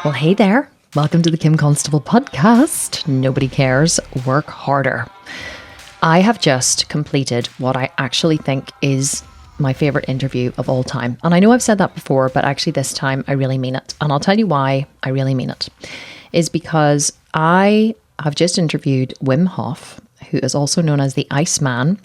Well, hey there. Welcome to the Kim Constable podcast. Nobody cares. Work harder. I have just completed what I actually think is my favorite interview of all time. And I know I've said that before, but actually this time I really mean it. And I'll tell you why I really mean it. Is because I have just interviewed Wim Hof, who is also known as the Iceman,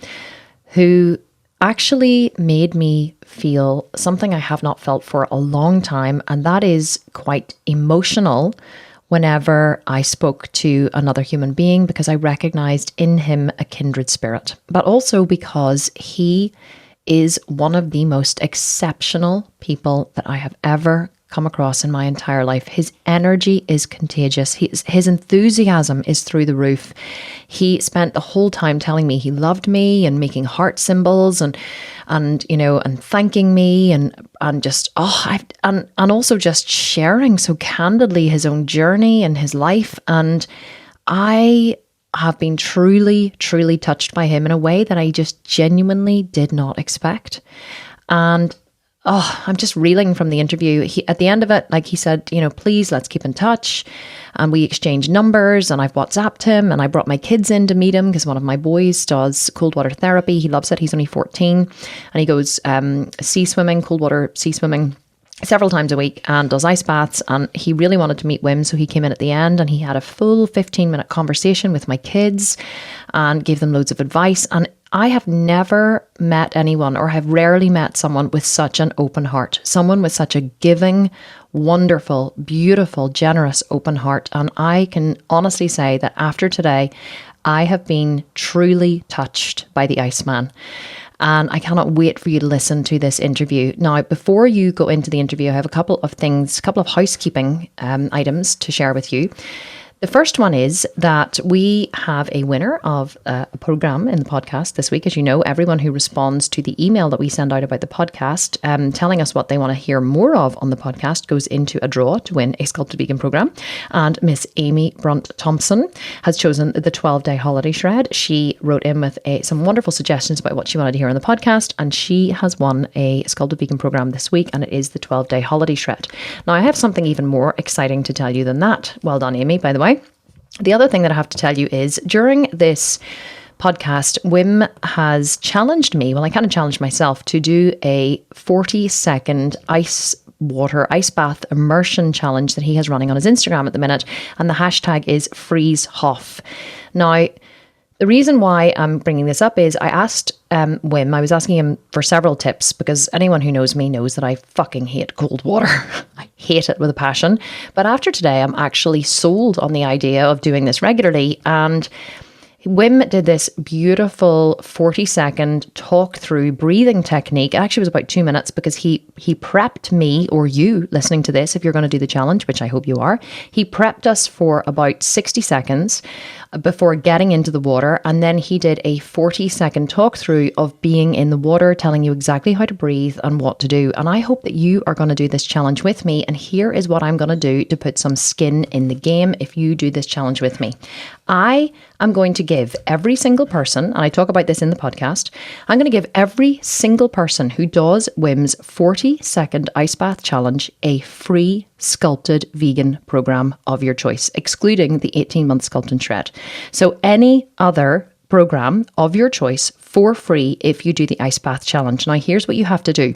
who actually made me feel something I have not felt for a long time, and that is quite emotional whenever I spoke to another human being, because I recognized in him a kindred spirit, but also because he is one of the most exceptional people that I have ever come across in my entire life. His energy is contagious. His enthusiasm is through the roof. He spent the whole time telling me he loved me and making heart symbols and thanking me and also just sharing so candidly his own journey and his life. And I have been truly, truly touched by him in a way that I just genuinely did not expect. And I'm just reeling from the interview. At the end of it, he said, please, let's keep in touch. And we exchanged numbers, and I've WhatsApped him, and I brought my kids in to meet him because one of my boys does cold water therapy. He loves it. He's only 14, and he goes sea swimming, cold water sea swimming several times a week and does ice baths. And he really wanted to meet Wim, so he came in at the end and he had a full 15-minute conversation with my kids and gave them loads of advice. And I have never met anyone, or have rarely met someone with such an open heart, someone with such a giving, wonderful, beautiful, generous, open heart. And I can honestly say that after today, I have been truly touched by the Iceman. And I cannot wait for you to listen to this interview. Now, before you go into the interview, I have a couple of housekeeping items to share with you. The first one is that we have a winner of a program in the podcast this week. As you know, everyone who responds to the email that we send out about the podcast, telling us what they want to hear more of on the podcast, goes into a draw to win a Sculpted Vegan Program. And Miss Amy Brunt-Thompson has chosen the 12-day holiday shred. She wrote in with some wonderful suggestions about what she wanted to hear on the podcast, and she has won a Sculpted Vegan Program this week, and it is the 12-day holiday shred. Now, I have something even more exciting to tell you than that. Well done, Amy, by the way. The other thing that I have to tell you is during this podcast, Wim has challenged me, well, I kind of challenged myself to do a 40-second ice bath immersion challenge that he has running on his Instagram at the minute. And the hashtag is FreezeHof. Now, the reason why I'm bringing this up is I asked Wim, I was asking him for several tips, because anyone who knows me knows that I fucking hate cold water. I hate it with a passion. But after today, I'm actually sold on the idea of doing this regularly. And Wim did this beautiful 40-second talk through breathing technique. It actually was about 2 minutes, because he prepped me, or you listening to this, if you're going to do the challenge, which I hope you are, he prepped us for about 60 seconds before getting into the water. And then he did a 40-second talk through of being in the water, telling you exactly how to breathe and what to do. And I hope that you are going to do this challenge with me. And here is what I'm going to do to put some skin in the game if you do this challenge with me. I am going to give every single person, and I talk about this in the podcast, I'm going to give every single person who does Wim's 40-second ice bath challenge a free Sculpted Vegan Program of your choice, excluding the 18-month Sculpt and Shred. So any other program of your choice for free if you do the ice bath challenge. Now, here's what you have to do.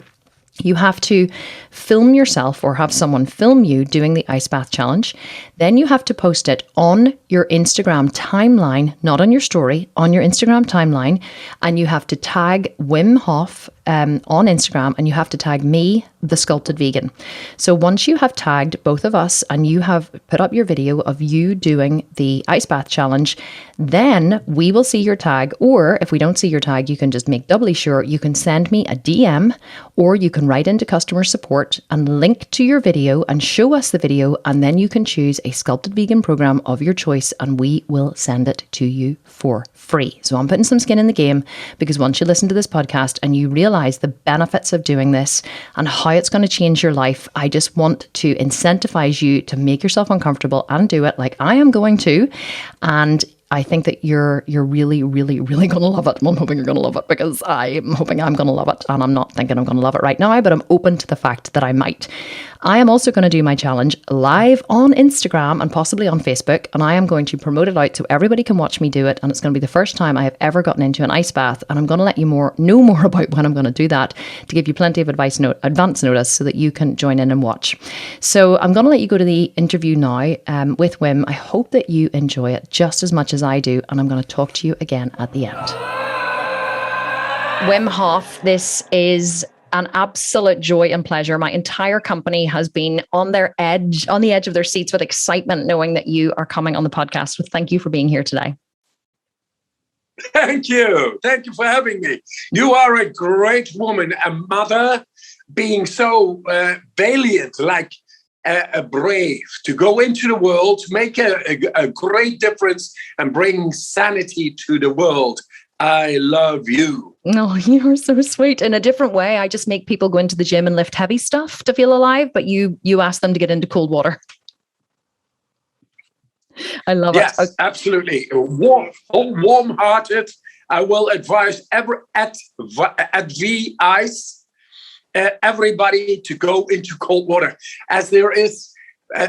You have to film yourself, or have someone film you doing the ice bath challenge. Then you have to post it on your Instagram timeline, not on your story, on your Instagram timeline. And you have to tag Wim Hof on Instagram, and you have to tag me, the Sculpted Vegan. So once you have tagged both of us and you have put up your video of you doing the ice bath challenge, then we will see your tag. Or if we don't see your tag, you can just make doubly sure. You can send me a DM, or you can write into customer support and link to your video and show us the video. And then you can choose a Sculpted Vegan Program of your choice, and we will send it to you for free. So I'm putting some skin in the game, because once you listen to this podcast and you realize the benefits of doing this and how it's going to change your life, I just want to incentivize you to make yourself uncomfortable and do it, like I am going to. And I think that you're really, really, really going to love it. I'm hoping you're going to love it, because I'm hoping I'm going to love it. And I'm not thinking I'm going to love it right now, but I'm open to the fact that I might. I am also going to do my challenge live on Instagram and possibly on Facebook, and I am going to promote it out so everybody can watch me do it. And it's going to be the first time I have ever gotten into an ice bath, and I'm going to let you know more about when I'm going to do that to give you plenty of advance notice so that you can join in and watch. So I'm going to let you go to the interview now with Wim. I hope that you enjoy it just as much as I do, and I'm going to talk to you again at the end. Wim Hof, this is an absolute joy and pleasure. My entire company has been on the edge of their seats with excitement, knowing that you are coming on the podcast. So thank you for being here today. Thank you. Thank you for having me. You are a great woman, a mother, being so valiant, like a brave, to go into the world, to make a great difference and bring sanity to the world. I love you. No, you're so sweet. In a different way, I just make people go into the gym and lift heavy stuff to feel alive, but you ask them to get into cold water. I love it. Yes, absolutely. Warm-hearted. I will advise at V Ice everybody to go into cold water, as there is.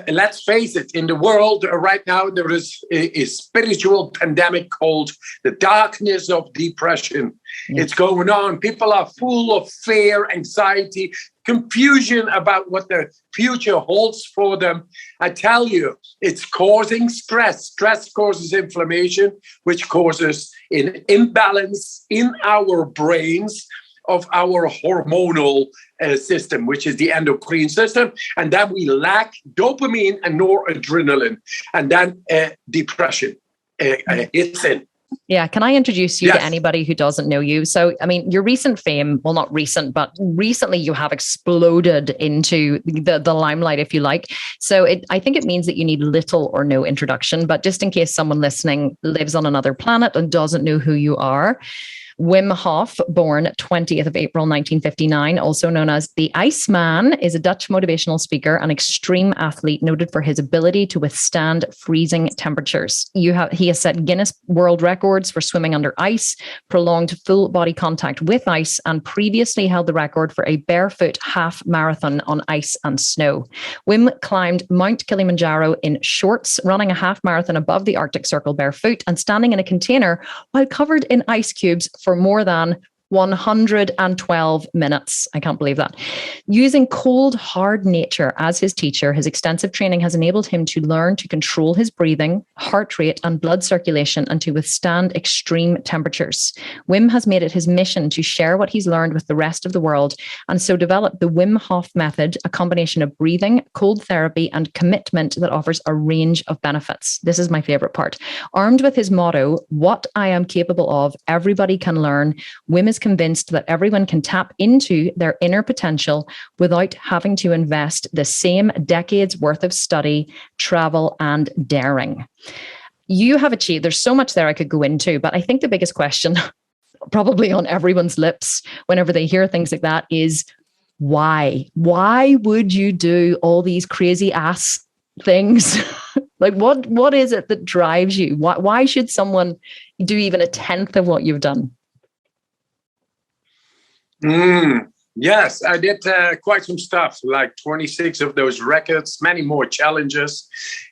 Let's face it, in the world right now, there is a spiritual pandemic called the darkness of depression. Yeah. It's going on. People are full of fear, anxiety, confusion about what the future holds for them. I tell you, it's causing stress. Stress causes inflammation, which causes an imbalance in our brains of our hormonal system, which is the endocrine system. And then we lack dopamine and noradrenaline. And then depression hits in. Yeah. Can I introduce you to anybody who doesn't know you? So, I mean, your recent fame, well, not recent, but recently you have exploded into the limelight, if you like. So I think it means that you need little or no introduction, but just in case someone listening lives on another planet and doesn't know who you are, Wim Hof, born 20th of April, 1959, also known as the Iceman, is a Dutch motivational speaker and extreme athlete noted for his ability to withstand freezing temperatures. He has set Guinness World Records for swimming under ice, prolonged full body contact with ice, and previously held the record for a barefoot half marathon on ice and snow. Wim climbed Mount Kilimanjaro in shorts, running a half marathon above the Arctic Circle barefoot and standing in a container while covered in ice cubes for more than 112 minutes. I can't believe that. Using cold, hard nature as his teacher, his extensive training has enabled him to learn to control his breathing, heart rate, and blood circulation, and to withstand extreme temperatures. Wim has made it his mission to share what he's learned with the rest of the world, and so developed the Wim Hof method, a combination of breathing, cold therapy, and commitment that offers a range of benefits. This is my favorite part. Armed with his motto, "What I am capable of, everybody can learn," Wim is convinced that everyone can tap into their inner potential without having to invest the same decades worth of study, travel, and daring. You have achieved, there's so much there I could go into, but I think the biggest question probably on everyone's lips whenever they hear things like that is why? Why would you do all these crazy ass things? Like what is it that drives you? Why should someone do even a tenth of what you've done? Yes, I did quite some stuff, like 26 of those records, many more challenges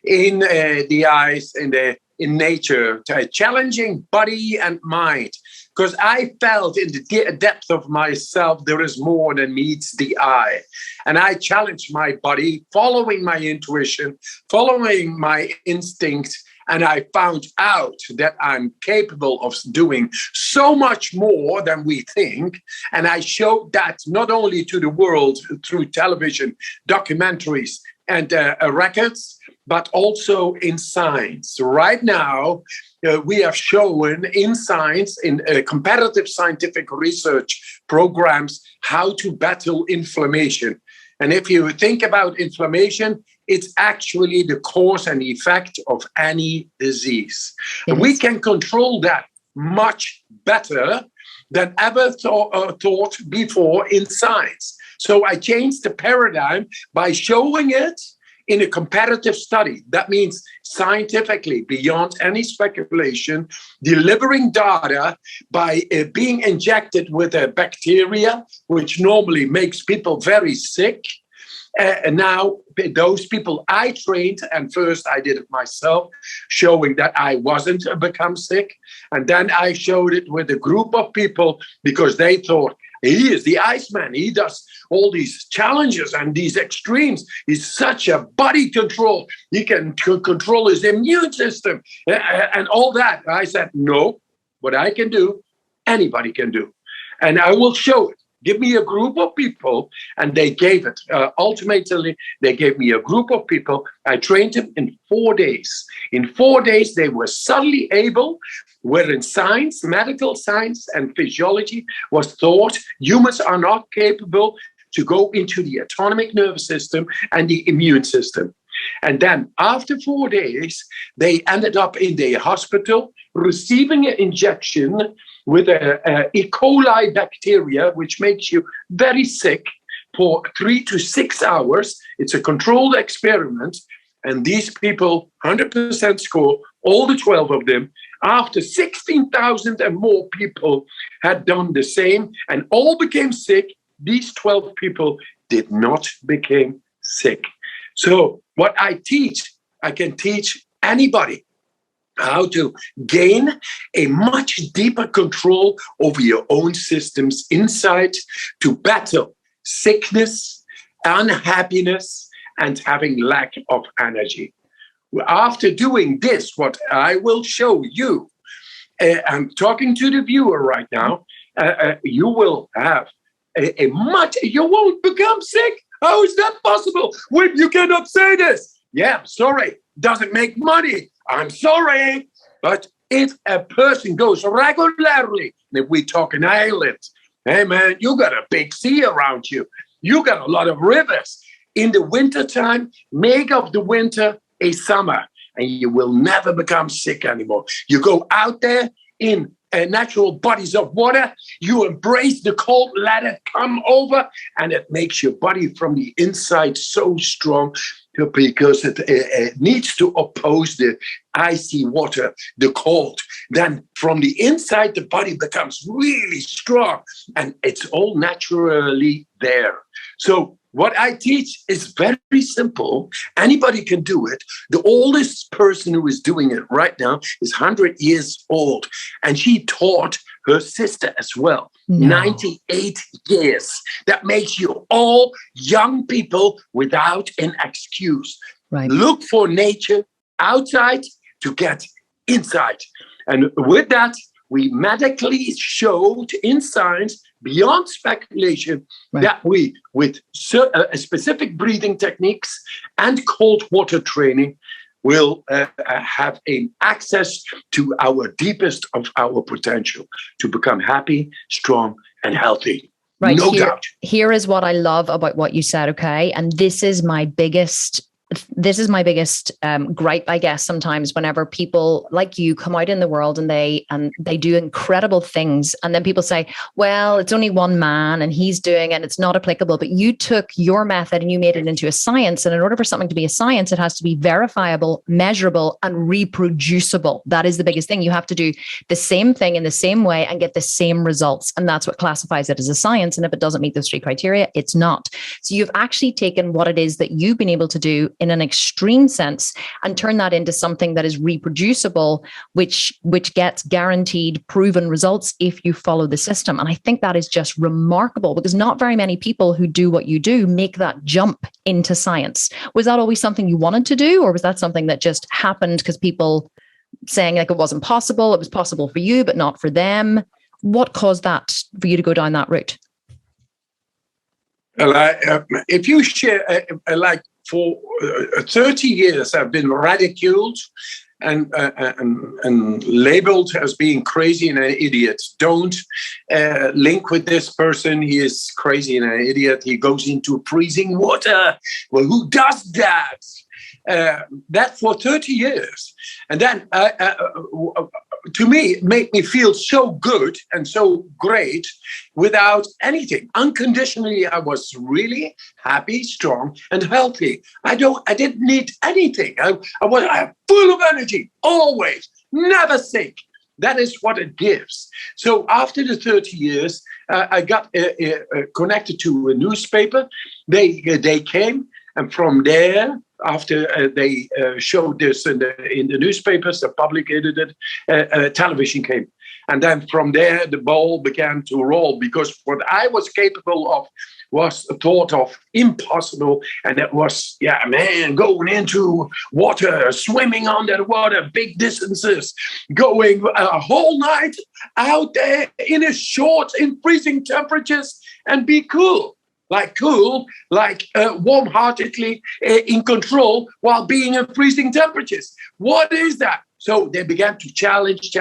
in the ice, in nature, challenging body and mind. Because I felt in the depth of myself, there is more than meets the eye. And I challenged my body, following my intuition, following my instinct. And I found out that I'm capable of doing so much more than we think. And I showed that not only to the world through television, documentaries, and records, but also in science. Right now, we have shown in science, in comparative scientific research programs, how to battle inflammation. And if you think about inflammation, it's actually the cause and effect of any disease. And we can control that much better than ever thought before in science. So I changed the paradigm by showing it in a comparative study. That means scientifically, beyond any speculation, delivering data by being injected with a bacteria, which normally makes people very sick, And now those people I trained, and first I did it myself, showing that I wasn't become sick. And then I showed it with a group of people because they thought, he is the Iceman. He does all these challenges and these extremes. He's such a body control. He can control his immune system and all that. I said, no, what I can do, anybody can do. And I will show it. Give me a group of people, and they gave it. Ultimately, they gave me a group of people. I trained them in 4 days. In 4 days, they were suddenly able, wherein science, medical science, and physiology was thought humans are not capable to go into the autonomic nervous system and the immune system. And then after 4 days, they ended up in the hospital receiving an injection with a E. coli bacteria, which makes you very sick for 3 to 6 hours. It's a controlled experiment. And these people, 100% score, all the 12 of them, after 16,000 and more people had done the same and all became sick, these 12 people did not become sick. So what I teach, I can teach anybody how to gain a much deeper control over your own systems inside to battle sickness, unhappiness, and having lack of energy. After doing this, what I will show you, I'm talking to the viewer right now, you will have you won't become sick. How is that possible? Wim, you cannot say this. Yeah, sorry, doesn't make money. I'm sorry. But if a person goes regularly, if we talk in Ireland, hey man, you got a big sea around you. You got a lot of rivers. In the wintertime, make of the winter a summer, and you will never become sick anymore. You go out there in natural bodies of water, you embrace the cold, let it come over, and it makes your body from the inside so strong because it needs to oppose the icy water, the cold. Then from the inside, the body becomes really strong, and it's all naturally there. So what I teach is very simple. Anybody can do it. The oldest person who is doing it right now is 100 years old. And she taught her sister as well. No. 98 years. That makes you all young people without an excuse. Right. Look for nature outside to get inside. And with that, we medically showed in science, beyond speculation, right, that we, with specific breathing techniques and cold water training, will have an access to our deepest of our potential to become happy, strong, and healthy. Right. No doubt. Here is what I love about what you said, okay? And this is my biggest gripe, I guess, sometimes whenever people like you come out in the world and they do incredible things. And then people say, well, it's only one man and he's doing it and it's not applicable. But you took your method and you made it into a science. And in order for something to be a science, it has to be verifiable, measurable, and reproducible. That is the biggest thing. You have to do the same thing in the same way and get the same results. And that's what classifies it as a science. And if it doesn't meet those 3 criteria, it's not. So you've actually taken what it is that you've been able to do in an extreme sense and turn that into something that is reproducible, which gets guaranteed proven results if you follow the system. And I think that is just remarkable because not very many people who do what you do make that jump into science. Was that always something you wanted to do, or was that something that just happened because people saying like it wasn't possible, it was possible for you but not for them? What caused that for you to go down that route? If you share for 30 years, I've been ridiculed and labeled as being crazy and an idiot. Don't link with this person. He is crazy and an idiot. He goes into freezing water. Well, who does that? That for 30 years. And then to me, it made me feel so good and so great without anything. Unconditionally, I was really happy, strong, and healthy. I didn't need anything. I was full of energy, always, never sick. That is what it gives. So after the 30 years, I got connected to a newspaper. They came, and from there, after they showed this in the newspapers, the public edited, television came. And then from there, the ball began to roll, because what I was capable of was thought of impossible. And it was, going into water, swimming under the water, big distances, going a whole night out there in a shorts in freezing temperatures and be cool, warm-heartedly in control while being in freezing temperatures. What is that? So they began to challenge.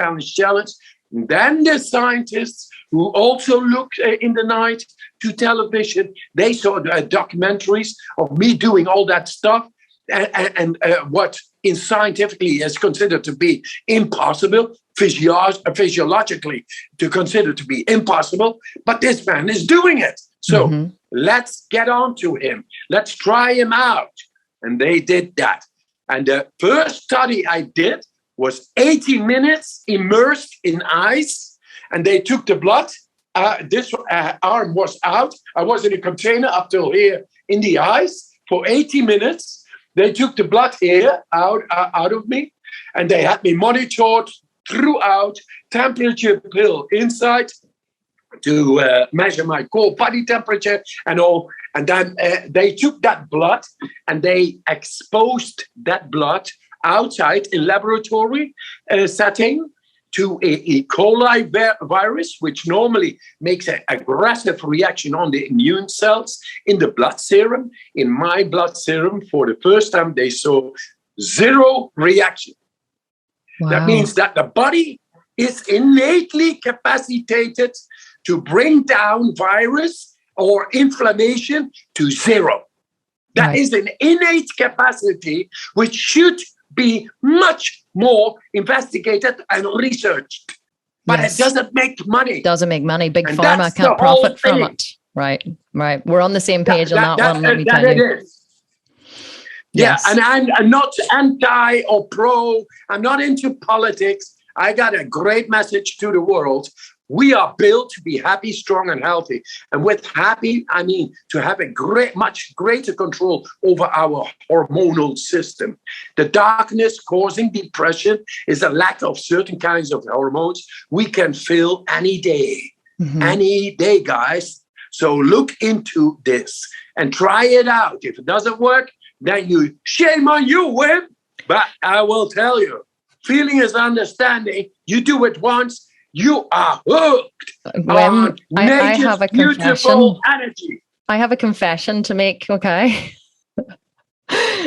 And then the scientists who also looked in the night to television, they saw documentaries of me doing all that stuff and what in scientifically is considered to be impossible, physiologically to consider to be impossible, but this man is doing it. So let's get on to him. Let's try him out. And they did that. And the first study I did was 80 minutes immersed in ice. And they took the blood. This arm was out. I was in a container up till here in the ice for 80 minutes. They took the blood here out of me. And they had me monitored throughout, temperature pill inside to measure my core body temperature and all. And then they took that blood and they exposed that blood outside in laboratory setting to a E. coli virus, which normally makes an aggressive reaction on the immune cells in the blood serum. In my blood serum, for the first time, they saw zero reaction. Wow. That means that the body is innately capacitated to bring down virus or inflammation to zero. That is an innate capacity which should be much more investigated and researched. But it doesn't make money. Doesn't make money. Big pharma can't profit from it. Right. We're on the same page on that one, let me tell you. Yes. And I'm not anti or pro. I'm not into politics. I got a great message to the world. We are built to be happy, strong, and healthy. And with happy, I mean to have a much greater control over our hormonal system. The darkness causing depression is a lack of certain kinds of hormones we can feel any day. Any day, guys. So look into this and try it out. If it doesn't work, then shame on you, Wim. But I will tell you, feeling is understanding. You do it once, you are hooked. Wim, I have a confession. Energy. I have a confession to make, okay?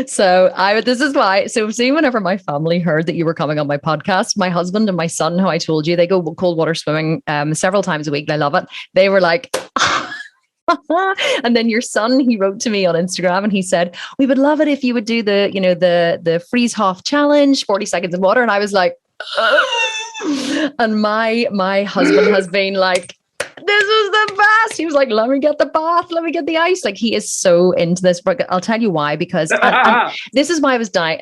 So this is why. So see, whenever my family heard that you were coming on my podcast, my husband and my son, who I told you, they go cold water swimming several times a week. They love it. They were like, and then your son, he wrote to me on Instagram and he said, we would love it if you would do the Freeze Hof challenge, 40 seconds in water. And I was like, and my husband has been like, this is the best. He was like, let me get the bath, let me get the ice. Like, he is so into this. But I'll tell you why, because this is why I was not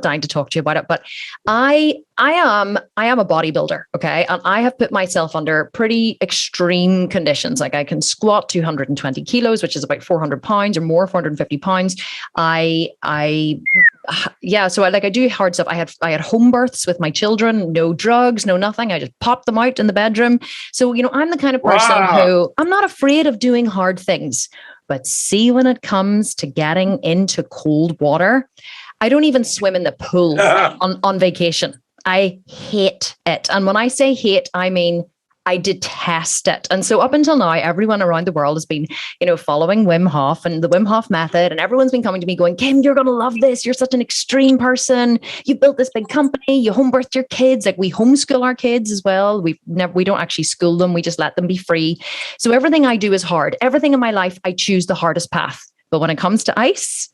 dying to talk to you about it, but I am a bodybuilder, okay? And I have put myself under pretty extreme conditions. Like, I can squat 220 kilos, which is about 400 pounds or more, 450 pounds. So I do hard stuff. I had home births with my children, no drugs, no nothing. I just popped them out in the bedroom. So, I'm the kind of person who I'm not afraid of doing hard things, but see, when it comes to getting into cold water, I don't even swim in the pool on vacation. I hate it. And when I say hate, I mean, I detest it. And so up until now, everyone around the world has been, following Wim Hof and the Wim Hof method. And everyone's been coming to me going, Kim, you're going to love this. You're such an extreme person. You built this big company. You home birthed your kids. Like, we homeschool our kids as well. We don't actually school them. We just let them be free. So everything I do is hard. Everything in my life, I choose the hardest path. But when it comes to ice,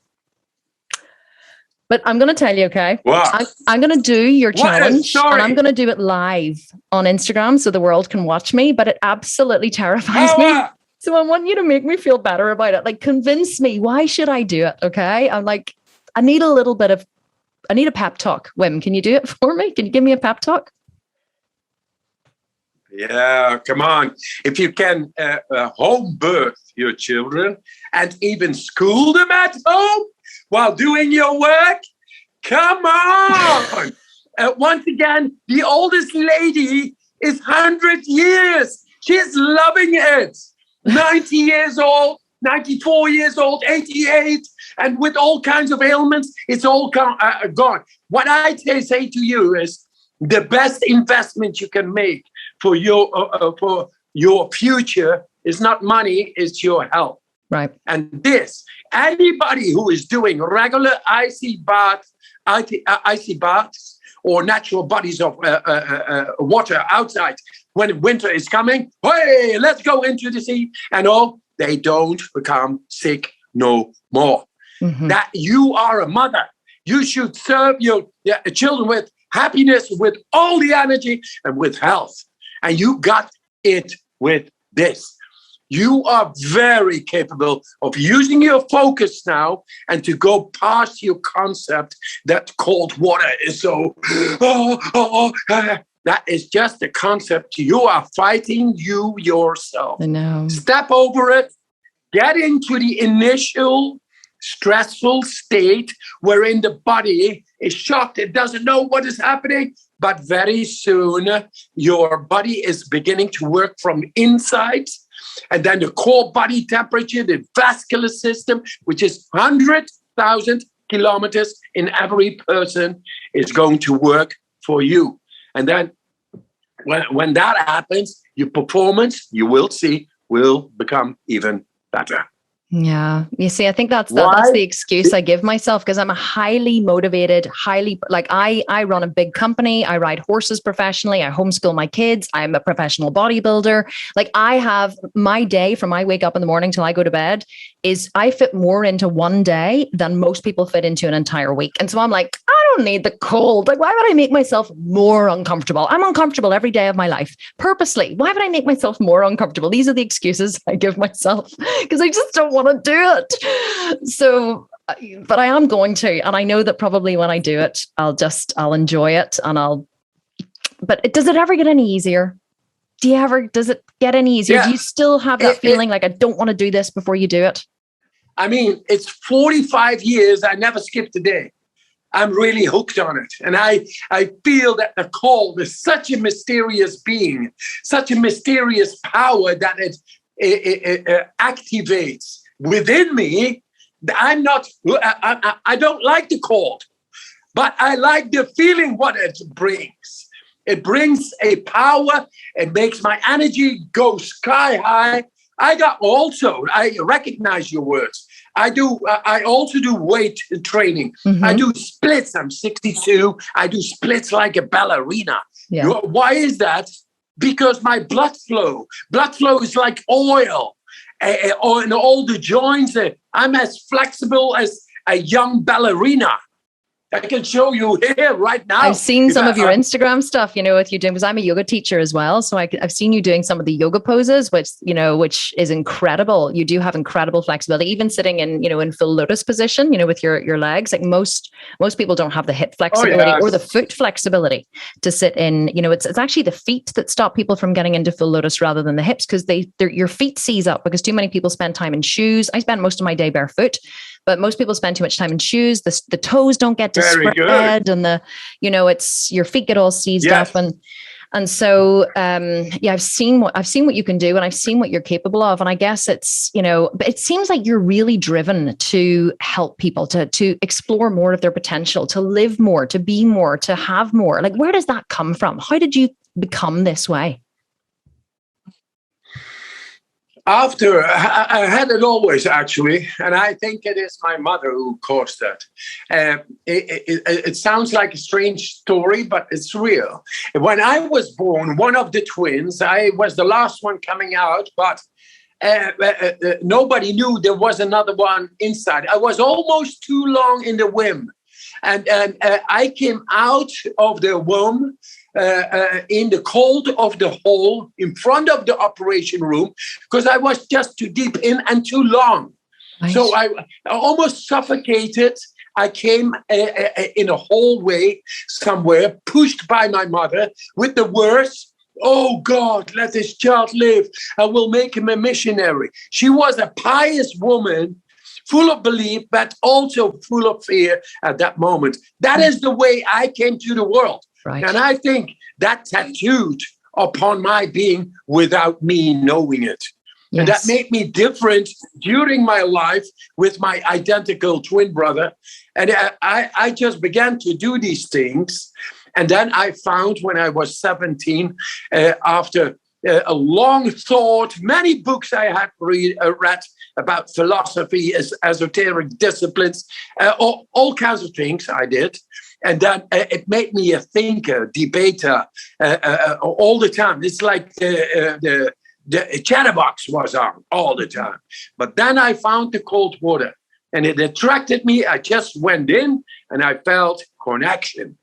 but I'm going to tell you, okay? Wow. I'm going to do your challenge, and I'm going to do it live on Instagram so the world can watch me, but it absolutely terrifies me. So I want you to make me feel better about it. Like, convince me. Why should I do it, okay? I'm like, I need a pep talk. Wim, can you do it for me? Can you give me a pep talk? Yeah, come on. If you can home birth your children and even school them at home while doing your work, come on. Once again, the oldest lady is 100 years. She's loving it. 90 years old, 94 years old, 88, and with all kinds of ailments, it's all gone. What I say to you is the best investment you can make for your future is not money, it's your health. Right. And anybody who is doing regular icy baths or natural bodies of water outside when winter is coming, hey, let's go into the sea, and all, they don't become sick no more. Mm-hmm. That you are a mother. You should serve your children with happiness, with all the energy, and with health. And you got it with this. You are very capable of using your focus now and to go past your concept that cold water is so, that is just a concept. You are fighting you yourself. I know. Step over it. Get into the initial stressful state wherein the body is shocked. It doesn't know what is happening. But very soon, your body is beginning to work from inside. And then the core body temperature, the vascular system, which is 100,000 kilometers in every person, is going to work for you. And then when that happens, your performance, you will see, will become even better. Yeah. You see, I think that's the excuse I give myself, because I'm a highly motivated, I run a big company. I ride horses professionally. I homeschool my kids. I'm a professional bodybuilder. Like, I have my day from I wake up in the morning till I go to bed I fit more into one day than most people fit into an entire week. And so I'm like, I don't need the cold. Like, why would I make myself more uncomfortable? I'm uncomfortable every day of my life purposely. Why would I make myself more uncomfortable? These are the excuses I give myself because I just don't want to do it. So, but I am going to, and I know that probably when I do it, I'll enjoy it, but does it ever get any easier? Does it get any easier? Yeah. Do you still have that feeling like I don't want to do this before you do it? I mean, it's 45 years. I never skipped a day. I'm really hooked on it. And I feel that the cold is such a mysterious being, such a mysterious power that it activates within me. I don't like the cold, but I like the feeling what it brings. It brings a power. It makes my energy go sky high. I recognize your words. I also do weight training. Mm-hmm. I do splits. I'm 62. I do splits like a ballerina. Yeah. Why is that? Because my blood flow is like oil. In all the joints. I'm as flexible as a young ballerina. I can show you here right now. I've seen some of your Instagram stuff, with you doing, because I'm a yoga teacher as well. So I've seen you doing some of the yoga poses, which is incredible. You do have incredible flexibility, even sitting in full lotus position, with your legs. Like most people don't have the hip flexibility or the foot flexibility to sit in. It's actually the feet that stop people from getting into full lotus rather than the hips, because your feet seize up because too many people spend time in shoes. I spend most of my day barefoot. But most people spend too much time in shoes. The toes don't get to spread, and your feet get all seized up, and so I've seen what you can do, and I've seen what you're capable of, and I guess it's but it seems like you're really driven to help people to explore more of their potential, to live more, to be more, to have more. Like, where does that come from? How did you become this way? After, I had it always, actually, and I think it is my mother who caused that. It sounds like a strange story, but it's real. When I was born, one of the twins, I was the last one coming out, but nobody knew there was another one inside. I was almost too long in the womb, and I came out of the womb in the cold of the hole in front of the operation room because I was just too deep in and too long. Nice. So I almost suffocated. I came in a hallway somewhere, pushed by my mother with the words, oh God, let this child live. I will make him a missionary. She was a pious woman, full of belief, but also full of fear at that moment. That is the way I came to the world. Right. And I think that tattooed upon my being without me knowing it. Yes. And that made me different during my life with my identical twin brother. And I just began to do these things. And then I found when I was 17, after a long thought, many books I had read about philosophy, esoteric disciplines, all kinds of things I did. And then it made me a thinker, debater, all the time. It's like the chatterbox was on all the time. But then I found the cold water and it attracted me. I just went in and I felt connection.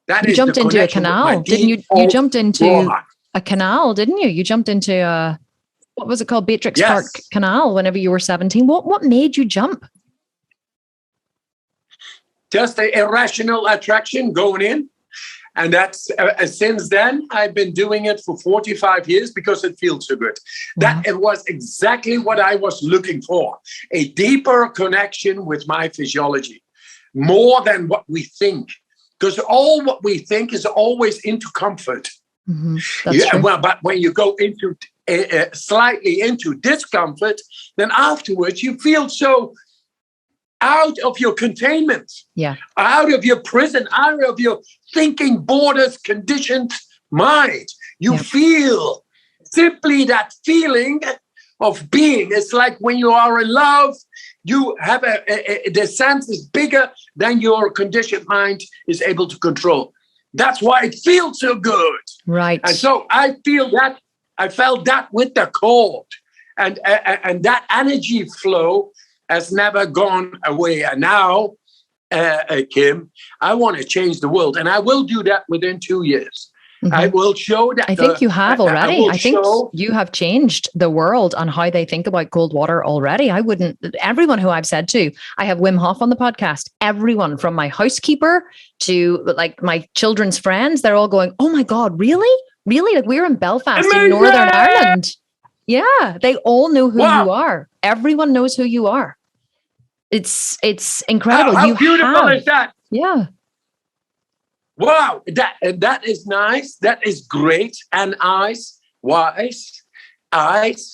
That you jumped into a canal, didn't you? You jumped into a canal, didn't you? You jumped into what was it called? Beatrix Park Canal whenever you were 17. What made you jump? Just the irrational attraction going in. And that's since then, I've been doing it for 45 years because it feels so good. That it was exactly what I was looking for. A deeper connection with my physiology, more than what we think. Because all what we think is always into comfort. Mm-hmm. That's true. Well, but when you go into slightly into discomfort, then afterwards you feel so out of your containment, out of your prison, out of your thinking borders, conditioned mind. You feel simply that feeling of being. It's like when you are in love, you have the sense is bigger than your conditioned mind is able to control. That's why it feels so good. Right. And so I felt that with the cold, and that energy flow has never gone away. And now, Kim, I want to change the world, and I will do that within 2 years. Mm-hmm. I will show that. I think you have already. I think you have changed the world on how they think about cold water already. Everyone who I've said to, I have Wim Hof on the podcast, everyone from my housekeeper to like my children's friends, they're all going, oh my God, really? Really? Like we're in Belfast in Northern Ireland. Yeah, they all know who you are. Everyone knows who you are. It's incredible. How beautiful is that? Yeah. Wow, that is nice. That is great. And wise.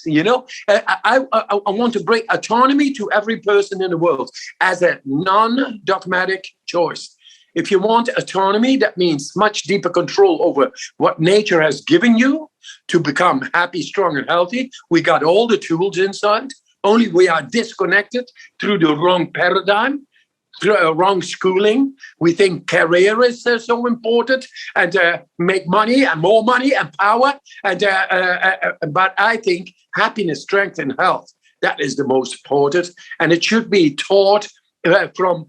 You know, I want to bring autonomy to every person in the world as a non-dogmatic choice. If you want autonomy, that means much deeper control over what nature has given you to become happy, strong, and healthy. We got all the tools inside. Only we are disconnected through the wrong paradigm, through wrong schooling. We think career is so important and make money and more money and power. But I think happiness, strength, and health, that is the most important. And it should be taught from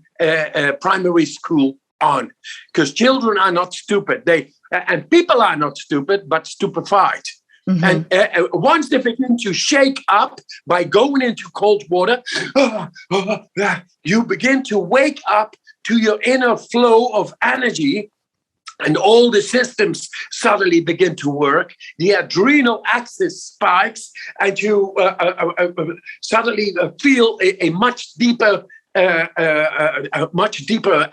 primary school on, because children are not stupid. And people are not stupid, but stupefied. Mm-hmm. And once they begin to shake up by going into cold water, you begin to wake up to your inner flow of energy, and all the systems suddenly begin to work. The adrenal axis spikes, and you suddenly feel a much deeper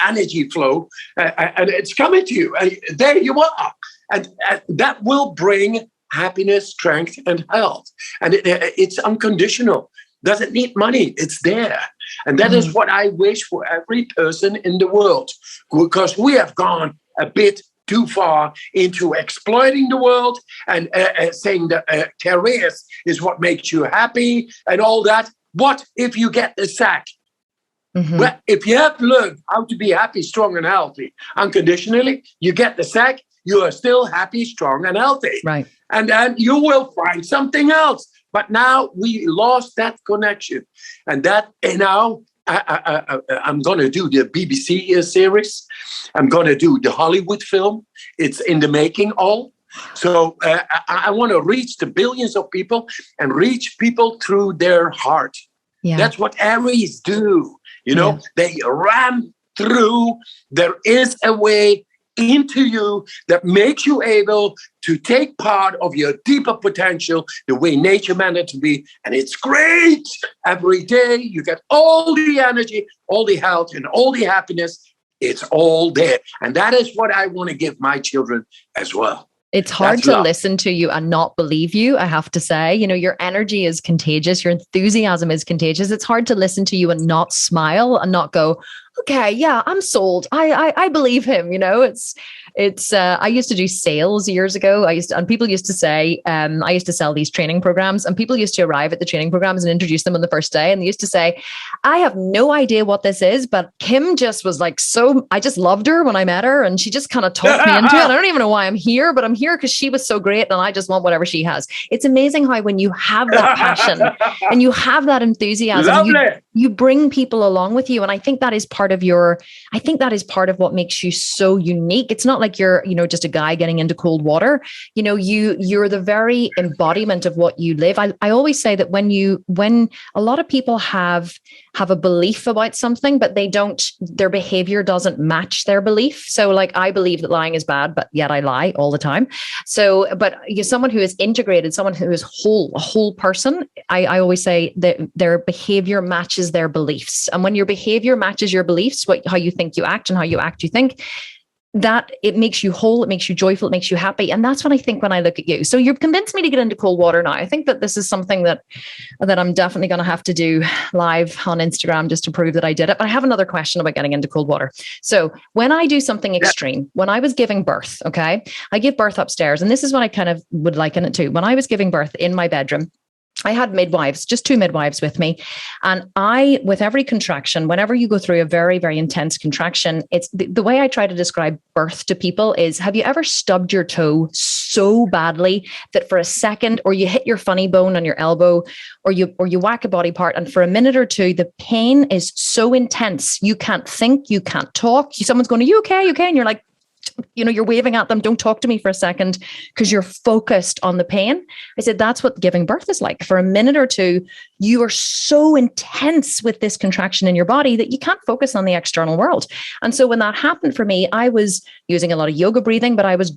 energy flow, and it's coming to you. And there you are, and that will bring happiness, strength, and health. And it's unconditional. Doesn't need money. It's there. And that is what I wish for every person in the world, because we have gone a bit too far into exploiting the world and saying that careers is what makes you happy and all that. What if you get the sack? Mm-hmm. Well, if you have learned how to be happy, strong, and healthy unconditionally, you get the sack, you are still happy, strong, and healthy. Right. And then you will find something else. But now we lost that connection. And now I'm going to do the BBC series. I'm going to do the Hollywood film. It's in the making all. So I want to reach the billions of people and reach people through their heart. Yeah. That's what Aries do. You know, they ram through. There is a way into you that makes you able to take part of your deeper potential, the way nature meant it to be. And it's great. Every day you get all the energy, all the health, and all the happiness. It's all there. And that is what I want to give my children as well. It's hard to listen to you and not believe you, I have to say. You know, your energy is contagious. Your enthusiasm is contagious. It's hard to listen to you and not smile and not go, okay, yeah, I'm sold. I believe him. You know, I used to do sales years ago. And people used to say, I used to sell these training programs, and people used to arrive at the training programs and introduce them on the first day. And they used to say, I have no idea what this is, but Kim just was like, I just loved her when I met her. And she just kind of talked me into it. I don't even know why I'm here, but I'm here because she was so great. And I just want whatever she has. It's amazing how when you have that passion and you have that enthusiasm, you bring people along with you. And I think that is part of what makes you so unique. It's not like you're, you know, just a guy getting into cold water. You know, you're the very embodiment of what you live. I always say that when a lot of people have a belief about something, but their behavior doesn't match their belief. So like, I believe that lying is bad, but yet I lie all the time. So, but you're someone who is integrated, someone who is a whole person. I always say that their behavior matches their beliefs. And when your behavior matches your beliefs, how you think you act and how you act, you think, that it makes you whole, it makes you joyful, it makes you happy. And that's what I think when I look at you. So you've convinced me to get into cold water now. I think that this is something that I'm definitely going to have to do live on Instagram just to prove that I did it. But I have another question about getting into cold water. So when I do something extreme, when I was giving birth, okay, I give birth upstairs. And this is what I kind of would liken it to. When I was giving birth in my bedroom, I had midwives, just 2 midwives with me. And with every contraction, whenever you go through a very, very intense contraction, it's the way I try to describe birth to people is, have you ever stubbed your toe so badly that for a second, or you hit your funny bone on your elbow, or you whack a body part, and for a minute or two, the pain is so intense, you can't think, you can't talk. Someone's going, are you okay? You okay? And you're like, you know, you're waving at them, don't talk to me for a second, because you're focused on the pain. I said, that's what giving birth is like. For a minute or two, you are so intense with this contraction in your body that you can't focus on the external world. And so when that happened for me, I was using a lot of yoga breathing, but I was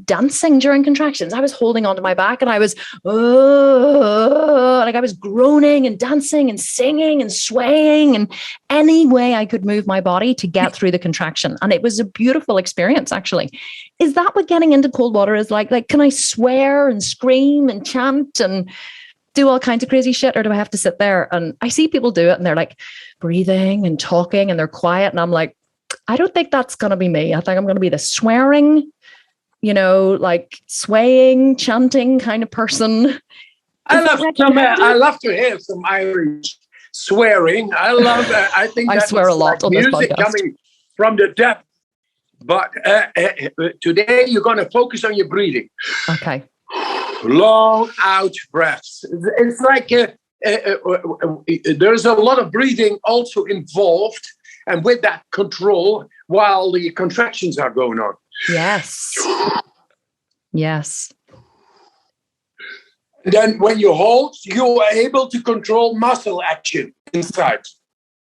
dancing during contractions. I was holding onto my back, and I was like I was groaning and dancing and singing and swaying, and any way I could move my body to get through the contraction. And it was a beautiful experience, actually. Is that what getting into cold water is like? Like, can I swear and scream and chant and do all kinds of crazy shit, or do I have to sit there? And I see people do it and they're like breathing and talking and they're quiet. And I'm like, I don't think that's going to be me. I think I'm going to be the swearing, you know, like swaying, chanting kind of person. I love to hear some Irish swearing. I love that. I think I swear a lot on this music podcast. Coming from the depth. But today you're going to focus on your breathing. Okay. Long out breaths. It's like there's a lot of breathing also involved, and with that control while the contractions are going on. Yes. Yes. And then when you hold, you are able to control muscle action inside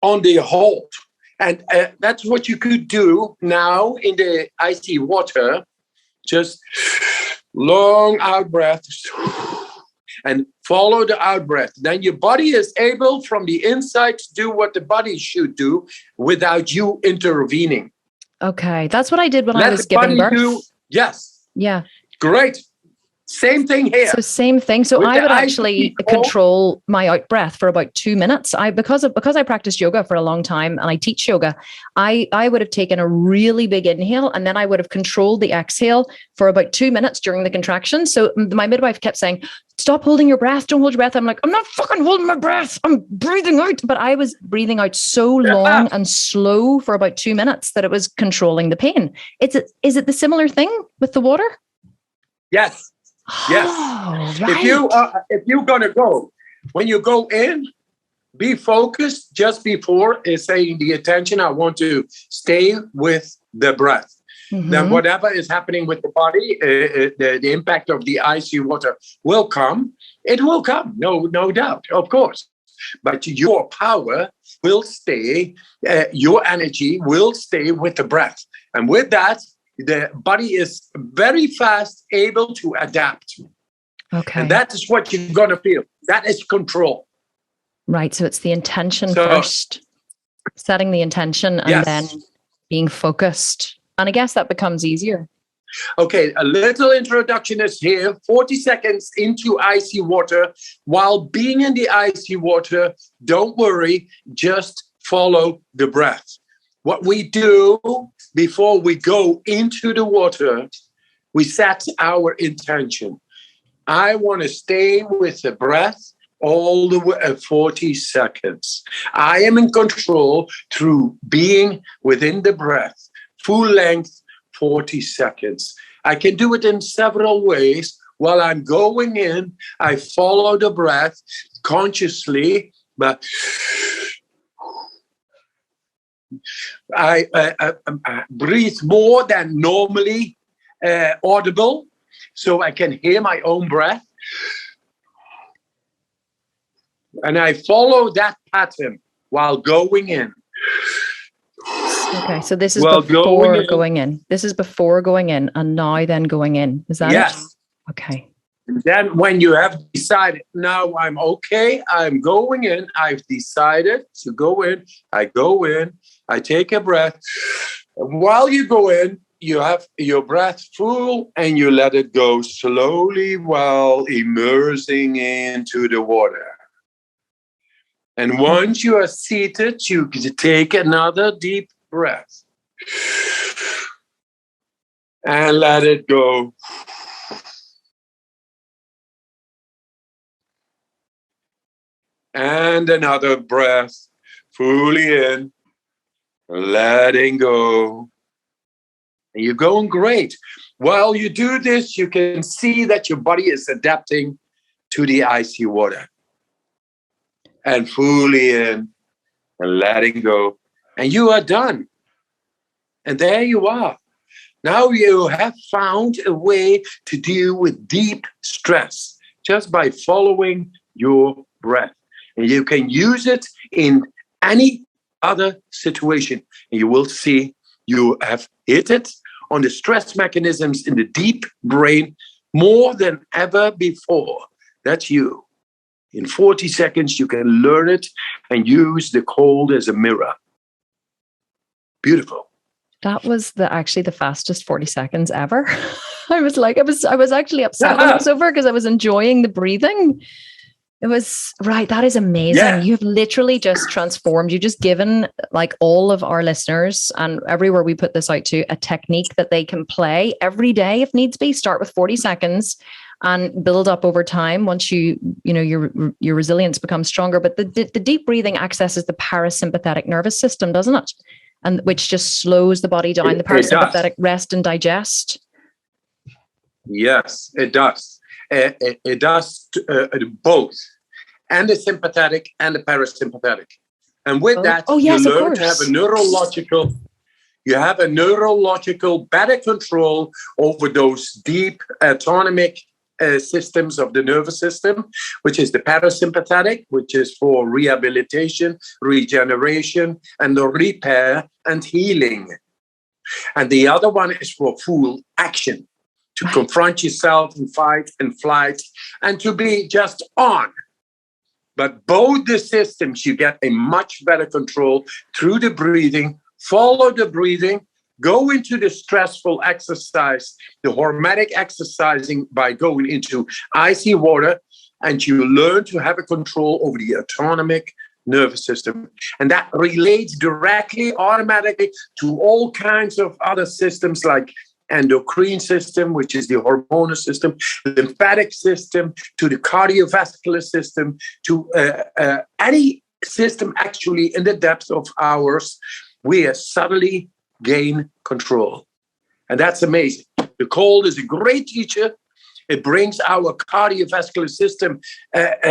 on the hold. And that's what you could do now in the icy water. Just long out breaths and follow the out breath. Then your body is able from the inside to do what the body should do without you intervening. Okay. That's what I did when I was giving birth. Yes. Yeah. Great. Same thing here. So same thing. So I would actually control my out breath for about 2 minutes. Because I practiced yoga for a long time and I teach yoga, I would have taken a really big inhale and then I would have controlled the exhale for about 2 minutes during the contraction. So my midwife kept saying, stop holding your breath. Don't hold your breath. I'm like, I'm not fucking holding my breath. I'm breathing out. But I was breathing out so long and slow for about 2 minutes that it was controlling the pain. Is it the similar thing with the water? Yes. Yes. Oh, right. If you're going to go, when you go in, be focused just before is saying the attention. I want to stay with the breath. Mm-hmm. Then whatever is happening with the body, the impact of the icy water will come. It will come. No doubt, of course. But your power will stay, your energy will stay with the breath. And with that, the body is very fast able to adapt. Okay. And that is what you're going to feel. That is control. Right. So it's the intention first, setting the intention and then being focused. And I guess that becomes easier. Okay, a little introduction is here. 40 seconds into icy water. While being in the icy water, don't worry, just follow the breath. What we do before we go into the water, we set our intention. I want to stay with the breath all the way at 40 seconds. I am in control through being within the breath, full length, 40 seconds. I can do it in several ways. While I'm going in, I follow the breath consciously, but I breathe more than normally audible, so I can hear my own breath. And I follow that pattern while going in. Okay, so this is before going in. This is before going in, and now then going in. Is that it? Okay. And then when you have decided, now I'm okay, I'm going in, I've decided to go in, I go in, I take a breath. While you go in, you have your breath full and you let it go slowly while immersing into the water. And once you are seated, you can take another deep breath and let it go. And another breath, fully in, letting go. And you're going great. While you do this, you can see that your body is adapting to the icy water. And fully in, and letting go. And you are done. And there you are. Now you have found a way to deal with deep stress just by following your breath. And you can use it in any other situation. And you will see you have hit it on the stress mechanisms in the deep brain more than ever before. That's you. In 40 seconds, you can learn it and use the cold as a mirror. Beautiful. That was actually the fastest 40 seconds ever. I was actually upset when it was over because I was enjoying the breathing. It was right. That is amazing. Yeah. You've literally just transformed. You've just given like all of our listeners and everywhere we put this out to a technique that they can play every day if needs be. Start with 40 seconds and build up over time. Once your resilience becomes stronger. But the deep breathing accesses the parasympathetic nervous system, doesn't it? And which just slows the body down. The parasympathetic rest and digest. Yes, it does. It does both, and the sympathetic and the parasympathetic. And with that, you learn to have a neurological better control over those deep autonomic systems of the nervous system, which is the parasympathetic, which is for rehabilitation, regeneration, and the repair and healing. And the other one is for full action, to confront yourself and fight and flight, and to be just on. But both the systems, you get a much better control through the breathing. Follow the breathing. Go into the stressful exercise, the hormetic exercising by going into icy water, and you learn to have a control over the autonomic nervous system. And that relates directly, automatically to all kinds of other systems like endocrine system, which is the hormonal system, lymphatic system, to the cardiovascular system, to any system actually in the depth of ours, we are suddenly gain control. And that's amazing. The cold is a great teacher. It brings our cardiovascular system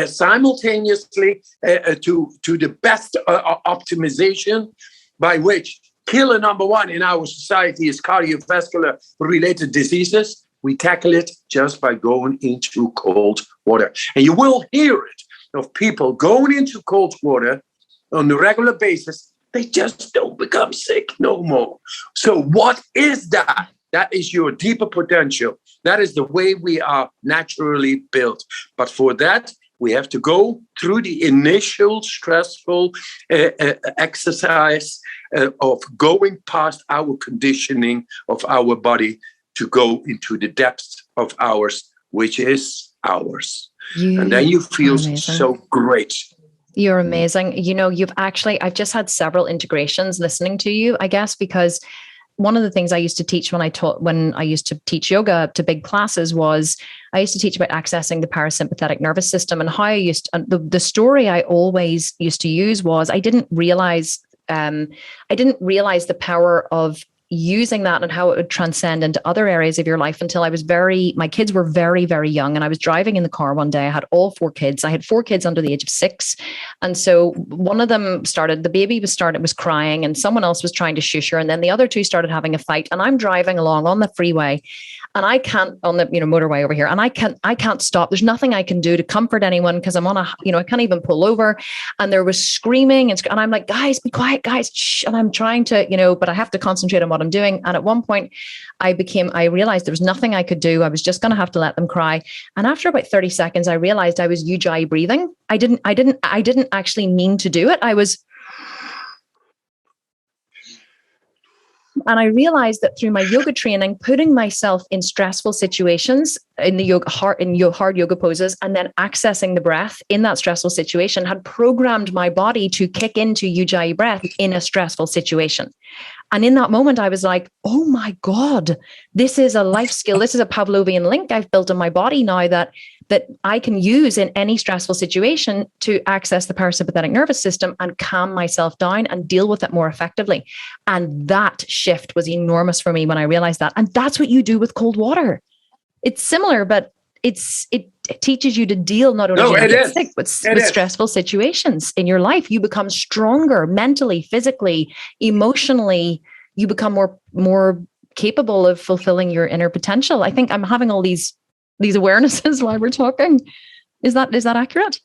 simultaneously to the best optimization, by which killer number one in our society is cardiovascular related diseases. We tackle it just by going into cold water. And you will hear it of people going into cold water on a regular basis. They just don't become sick no more. So what is that? That is your deeper potential. That is the way we are naturally built. But for that, we have to go through the initial stressful exercise of going past our conditioning of our body to go into the depths of ours, which is ours. And then you feel so great. You're amazing. You know, I've just had several integrations listening to you, I guess, because one of the things I used to teach when I used to teach yoga to big classes was I used to teach about accessing the parasympathetic nervous system, and how the story I always used to use was I didn't realize the power of using that and how it would transcend into other areas of your life until my kids were very, very young. And I was driving in the car one day. I had all 4 kids. I had 4 kids under the age of 6. And so one of them the baby was crying, and someone else was trying to shush her. And then the other 2 started having a fight, and I'm driving along on the freeway, and I can't, on the motorway over here, and I can't stop. There's nothing I can do to comfort anyone because I'm on I can't even pull over. And there was screaming and I'm like, guys, be quiet, guys. Shh. And I'm trying to, but I have to concentrate on what I'm doing. And at one point I realized there was nothing I could do. I was just going to have to let them cry. And after about 30 seconds, I realized I was ujjayi breathing. I didn't actually mean to do it. And I realized that through my yoga training, putting myself in stressful situations in the hard yoga poses, and then accessing the breath in that stressful situation had programmed my body to kick into ujjayi breath in a stressful situation. And in that moment, I was like, oh my God, this is a life skill. This is a Pavlovian link I've built in my body now that I can use in any stressful situation to access the parasympathetic nervous system and calm myself down and deal with it more effectively. And that shift was enormous for me when I realized that. And that's what you do with cold water. It's similar, but it teaches you to deal not only with stressful situations in your life. You become stronger mentally, physically, emotionally. You become more capable of fulfilling your inner potential. I think I'm having all these awarenesses while we're talking. Is that accurate?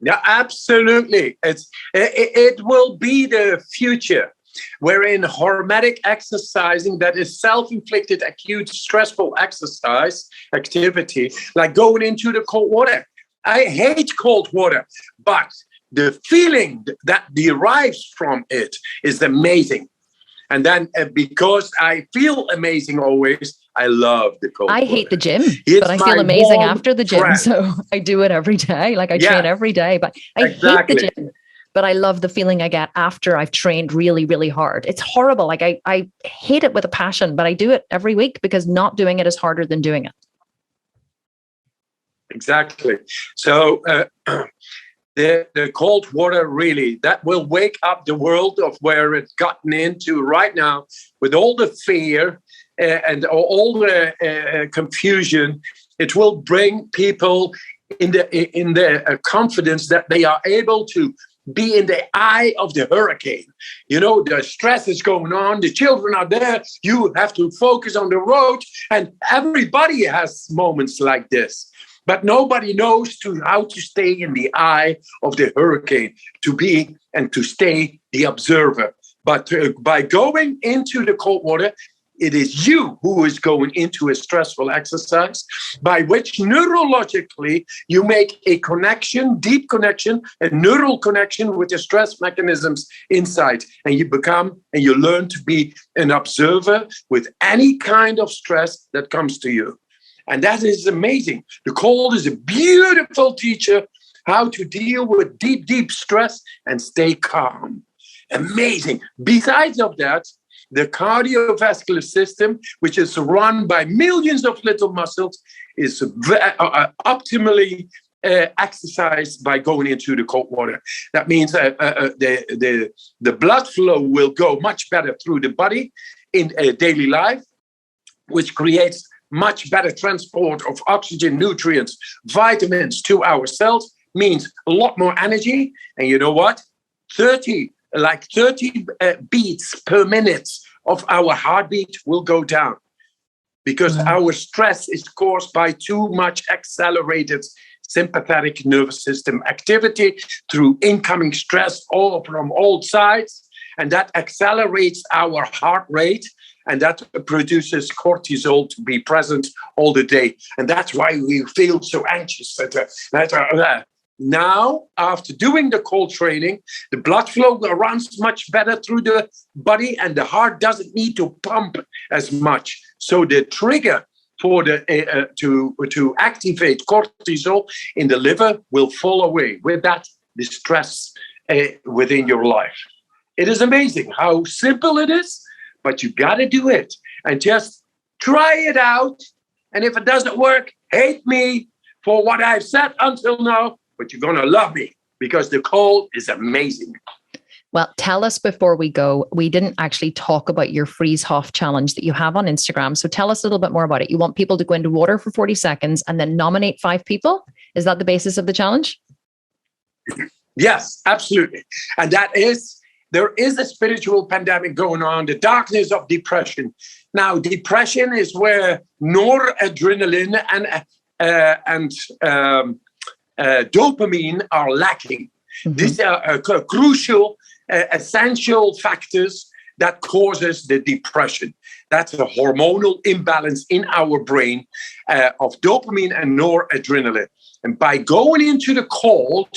Yeah, absolutely. It will be the future, wherein hormetic exercising, that is self-inflicted, acute, stressful exercise activity, like going into the cold water. I hate cold water, but the feeling that derives from it is amazing. And then because I feel amazing always, I love the cold water. I hate the gym, but I feel amazing after the gym. So I do it every day. Like I train every day, but I hate the gym. But I love the feeling I get after I've trained really, really hard. It's horrible. Like I hate it with a passion, but I do it every week because not doing it is harder than doing it. Exactly. So the cold water really, that will wake up the world of where it's gotten into right now with all the fear and all the confusion. It will bring people in the confidence that they are able to be in the eye of the hurricane. The stress is going on. The children are there. You have to focus on the road. And everybody has moments like this. But nobody knows how to stay in the eye of the hurricane, to stay the observer. But by going into the cold water, it is you who is going into a stressful exercise, by which neurologically you make a connection, deep connection, a neural connection with the stress mechanisms inside. And you learn to be an observer with any kind of stress that comes to you. And that is amazing. The cold is a beautiful teacher how to deal with deep, deep stress and stay calm. Amazing. Besides of that, the cardiovascular system, which is run by millions of little muscles, is optimally exercised by going into the cold water. That means the blood flow will go much better through the body in daily life, which creates much better transport of oxygen, nutrients, vitamins to our cells, means a lot more energy. And you know what? 30 beats per minute of our heartbeat will go down because our stress is caused by too much accelerated sympathetic nervous system activity through incoming stress all from all sides. And that accelerates our heart rate. and that produces cortisol to be present all the day. And that's why we feel so anxious. Now, after doing the cold training, the blood flow runs much better through the body, and the heart doesn't need to pump as much. So the trigger for the to activate cortisol in the liver will fall away. With that, the stress within your life. It is amazing how simple it is, but you got to do it and just try it out. And if it doesn't work, hate me for what I've said until now, but you're going to love me because the cold is amazing. Well, tell us before we go, we didn't actually talk about your Freeze Hof challenge that you have on Instagram. So tell us a little bit more about it. You want people to go into water for 40 seconds and then nominate 5 people? Is that the basis of the challenge? Yes, absolutely. And there is a spiritual pandemic going on, the darkness of depression. Now, depression is where noradrenaline and dopamine are lacking. Mm-hmm. These are crucial, essential factors that causes the depression. That's a hormonal imbalance in our brain of dopamine and noradrenaline. And by going into the cold,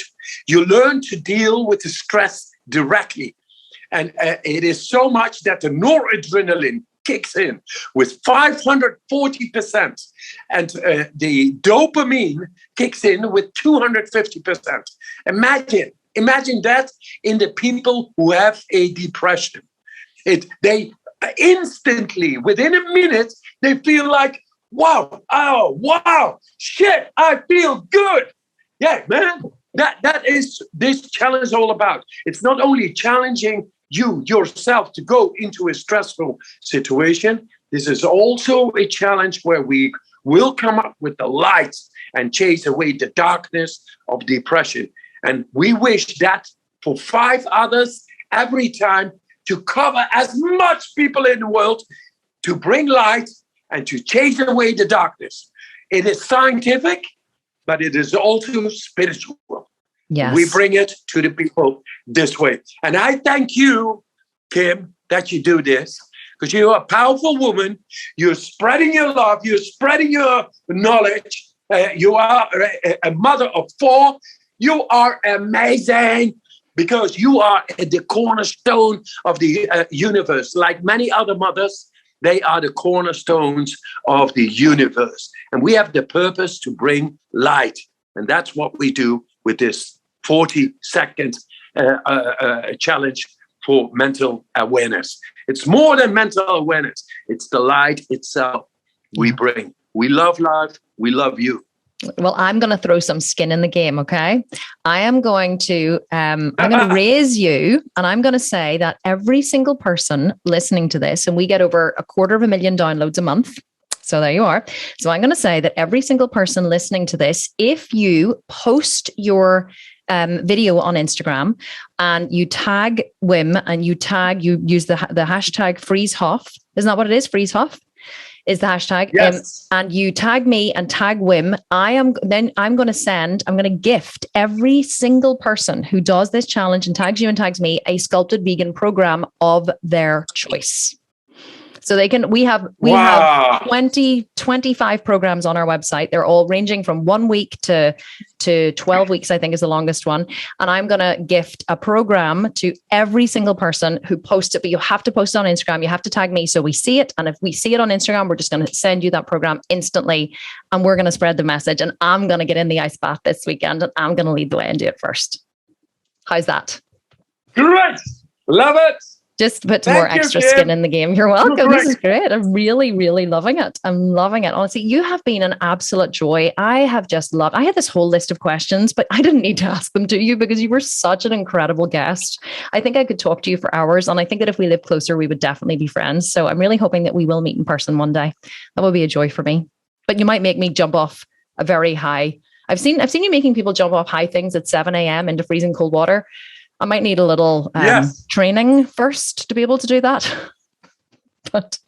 you learn to deal with the stress directly. And it is so much that the noradrenaline kicks in with 540%. And the dopamine kicks in with 250%. Imagine that in the people who have a depression. They instantly, within a minute, they feel like, wow, oh, wow, shit, I feel good. Yeah, man, that is this challenge all about. It's not only challenging yourself to go into a stressful situation. This is also a challenge where we will come up with the light and chase away the darkness of depression. And we wish that for 5 others every time to cover as much people in the world to bring light and to chase away the darkness. It is scientific, but it is also spiritual. Yes. We bring it to the people this way. And I thank you, Kim, that you do this, because you're a powerful woman. You're spreading your love. You're spreading your knowledge. You are a mother of 4. You are amazing because you are the cornerstone of the universe. Like many other mothers, they are the cornerstones of the universe. And we have the purpose to bring light. And that's what we do with this 40-second challenge for mental awareness. It's more than mental awareness. It's the light itself we bring. We love life. We love you. Well, I'm going to throw some skin in the game, okay? I'm going to raise you, and I'm going to say that every single person listening to this, and we get over 250,000 downloads a month. So there you are. So I'm going to say that every single person listening to this, if you post your video on Instagram and you tag Wim and you use the hashtag Freeze Hof, isn't that what it is? Freeze Hof is the hashtag. Yes. And you tag me and tag Wim. I'm going to gift every single person who does this challenge and tags you and tags me a Sculpted Vegan Program of their choice. So we have 25 programs on our website. They're all ranging from 1 week to 12 weeks, I think is the longest one. And I'm going to gift a program to every single person who posts it, but you have to post it on Instagram. You have to tag me so we see it. And if we see it on Instagram, we're just going to send you that program instantly. And we're going to spread the message. And I'm going to get in the ice bath this weekend and I'm going to lead the way and do it first. How's that? Great. Love it. Just put more extra skin in the game. You're welcome. This is great. I'm really, really loving it. I'm loving it. Honestly, you have been an absolute joy. I had this whole list of questions, but I didn't need to ask them to you because you were such an incredible guest. I think I could talk to you for hours. And I think that if we live closer, we would definitely be friends. So I'm really hoping that we will meet in person one day. That would be a joy for me. But you might make me jump off a very high. I've seen you making people jump off high things at 7 a.m. into freezing cold water. I might need a little training first to be able to do that. But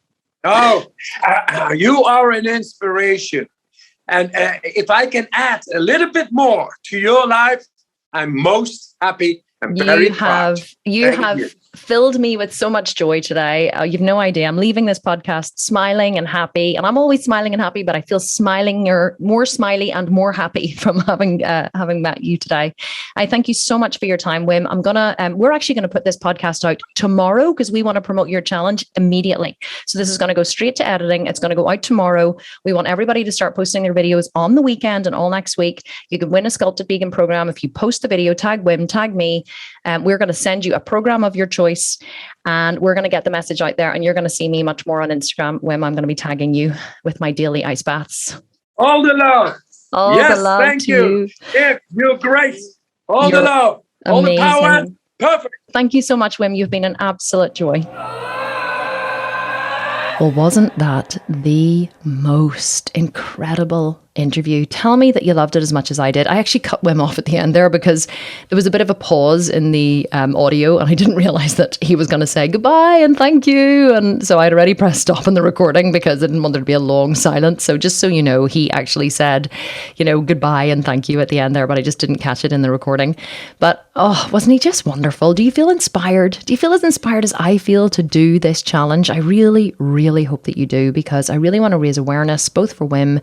you are an inspiration. And if I can add a little bit more to your life, I'm most happy and very proud. You have filled me with so much joy today. You've no idea. I'm leaving this podcast smiling and happy, and I'm always smiling and happy, but I feel smiling or more smiley and more happy from having met you today. I thank you so much for your time, Wim. We're actually going to put this podcast out tomorrow because we want to promote your challenge immediately. So this is going to go straight to editing. It's going to go out tomorrow. We want everybody to start posting their videos on the weekend and all next week. You can win a Sculpted Vegan program if you post the video, tag Wim, tag me. We're going to send you a program of your choice, and we're going to get the message out there, and you're going to see me much more on Instagram when I'm going to be tagging you with my daily ice baths. All the love. Yes, the love thank you. Yeah, you're great. All the love. All amazing. The power. Perfect. Thank you so much, Wim. You've been an absolute joy. Well, wasn't that the most incredible interview? Tell me that you loved it as much as I did. I actually cut Wim off at the end there because there was a bit of a pause in the audio, and I didn't realize that he was going to say goodbye and thank you. And so I'd already pressed stop on the recording because I didn't want there to be a long silence. So just so you know, he actually said, goodbye and thank you at the end there, but I just didn't catch it in the recording. But wasn't he just wonderful? Do you feel inspired? Do you feel as inspired as I feel to do this challenge? I really, really hope that you do, because I really want to raise awareness both for Wim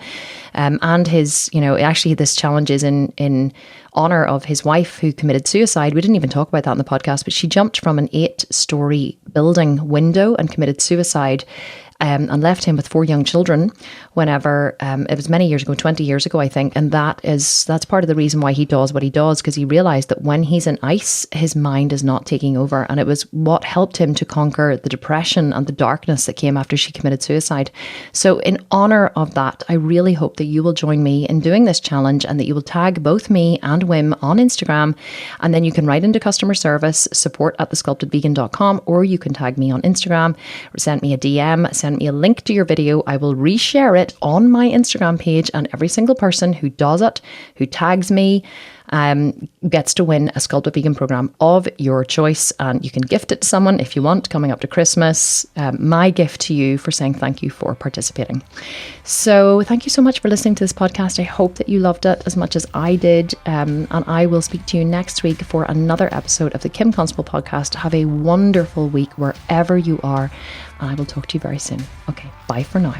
and his, actually this challenge is in honor of his wife who committed suicide. We didn't even talk about that in the podcast, but she jumped from an 8-story building window and committed suicide. And left him with 4 young children whenever, it was many years ago, 20 years ago, I think. And that's part of the reason why he does what he does, because he realized that when he's in ice, his mind is not taking over. And it was what helped him to conquer the depression and the darkness that came after she committed suicide. So in honor of that, I really hope that you will join me in doing this challenge, and that you will tag both me and Wim on Instagram. And then you can write into customer service, support@thesculptedvegan.com, or you can tag me on Instagram or send me a DM, send me a link to your video. I will reshare it on my Instagram page, and every single person who does it, who tags me, gets to win a Sculpted Vegan program of your choice. And you can gift it to someone if you want, coming up to Christmas. My gift to you for saying thank you for participating. So thank you so much for listening to this podcast. I hope that you loved it as much as I did. And I will speak to you next week for another episode of the Kim Constable podcast. Have a wonderful week wherever you are. And I will talk to you very soon. Okay, bye for now.